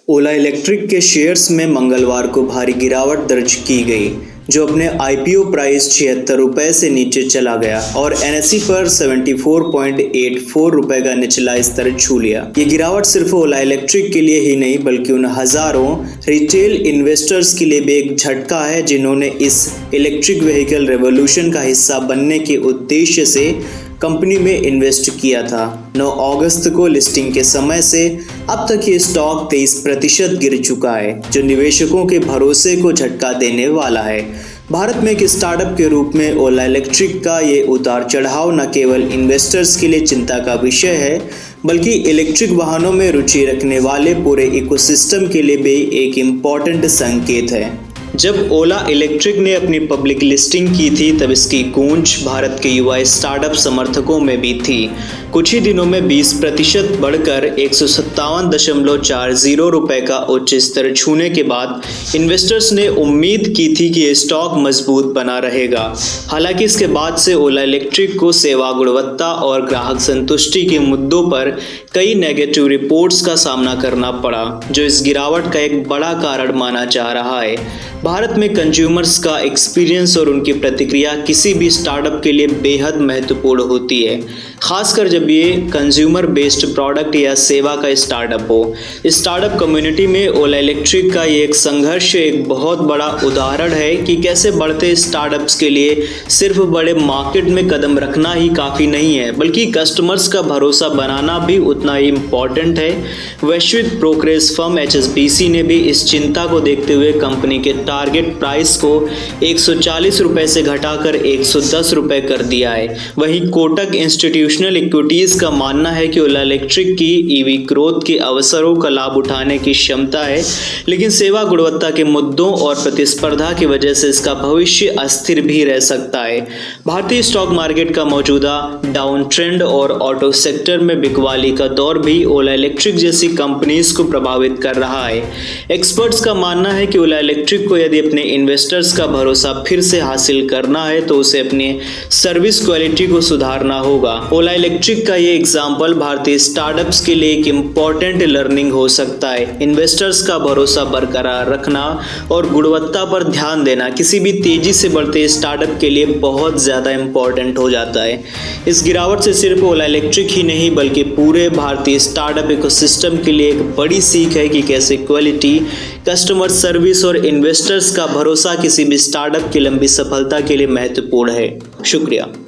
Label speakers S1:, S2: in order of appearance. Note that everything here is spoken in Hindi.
S1: ओला इलेक्ट्रिक के शेयर्स में मंगलवार को भारी गिरावट दर्ज की गई, जो अपने आईपीओ प्राइस 76 रुपये से नीचे चला गया और एनएसई पर 74.84 रुपये का निचला स्तर छू लिया। ये गिरावट सिर्फ ओला इलेक्ट्रिक के लिए ही नहीं बल्कि उन हजारों रिटेल इन्वेस्टर्स के लिए भी एक झटका है जिन्होंने इस इलेक्ट्रिक व्हीकल रेवोल्यूशन का हिस्सा बनने के उद्देश्य से कंपनी में इन्वेस्ट किया था। 9 अगस्त को लिस्टिंग के समय से अब तक ये स्टॉक 23% गिर चुका है, जो निवेशकों के भरोसे को झटका देने वाला है। भारत में एक स्टार्टअप के रूप में ओला इलेक्ट्रिक का ये उतार चढ़ाव न केवल इन्वेस्टर्स के लिए चिंता का विषय है, बल्कि इलेक्ट्रिक वाहनों में रुचि रखने वाले पूरे इकोसिस्टम के लिए भी एक इम्पॉर्टेंट संकेत है। जब ओला इलेक्ट्रिक ने अपनी पब्लिक लिस्टिंग की थी तब इसकी गूंज भारत के युवा स्टार्टअप समर्थकों में भी थी। कुछ ही दिनों में 20% बढ़कर 157.40 रुपये का उच्च स्तर छूने के बाद इन्वेस्टर्स ने उम्मीद की थी कि ये स्टॉक मजबूत बना रहेगा। हालांकि इसके बाद से ओला इलेक्ट्रिक को सेवा गुणवत्ता और ग्राहक संतुष्टि के मुद्दों पर कई नेगेटिव रिपोर्ट्स का सामना करना पड़ा, जो इस गिरावट का एक बड़ा कारण माना जा रहा है। भारत में कंज्यूमर्स का एक्सपीरियंस और उनकी प्रतिक्रिया किसी भी स्टार्टअप के लिए बेहद महत्वपूर्ण होती है, खासकर जब ये कंज्यूमर बेस्ड प्रोडक्ट या सेवा का स्टार्टअप हो। स्टार्टअप कम्युनिटी में ओला इलेक्ट्रिक का ये एक संघर्ष एक बहुत बड़ा उदाहरण है कि कैसे बढ़ते स्टार्टअप्स के लिए सिर्फ बड़े मार्केट में कदम रखना ही काफ़ी नहीं है, बल्कि कस्टमर्स का भरोसा बनाना भी उतना ही इम्पॉर्टेंट है। वैश्विक ब्रोकरेज फर्म HSBC ने भी इस चिंता को देखते हुए कंपनी के टारगेट प्राइस को 140 रुपये से घटाकर 110 रुपये कर दिया है। वहीं कोटक इंस्टीट्यूशनल इक्विटीज का मानना है कि ओला इलेक्ट्रिक की ईवी ग्रोथ के अवसरों का लाभ उठाने की क्षमता है, लेकिन सेवा गुणवत्ता के मुद्दों और प्रतिस्पर्धा की वजह से इसका भविष्य अस्थिर भी रह सकता है। भारतीय स्टॉक मार्केट का मौजूदा डाउन ट्रेंड और ऑटो सेक्टर में बिकवाली का दौर भी ओला इलेक्ट्रिक जैसी कंपनीज को प्रभावित कर रहा है। एक्सपर्ट्स का मानना है कि ओला इलेक्ट्रिक को यदि अपने इन्वेस्टर्स का भरोसा फिर से हासिल करना है तो उसे अपनी सर्विस क्वालिटी को सुधारना होगा। ओला इलेक्ट्रिक का ये एग्जाम्पल भारतीय स्टार्टअप्स के लिए एक इम्पॉर्टेंट लर्निंग हो सकता है। इन्वेस्टर्स का भरोसा बरकरार रखना और गुणवत्ता पर ध्यान देना किसी भी तेजी से बढ़ते स्टार्टअप के लिए बहुत ज़्यादा इम्पॉर्टेंट हो जाता है। इस गिरावट से सिर्फ ओला इलेक्ट्रिक ही नहीं बल्कि पूरे भारतीय स्टार्टअप इकोसिस्टम के लिए एक बड़ी सीख है कि कैसे क्वालिटी, कस्टमर सर्विस और इन्वेस्टर्स का भरोसा किसी भी स्टार्टअप की लंबी सफलता के लिए महत्वपूर्ण है। शुक्रिया।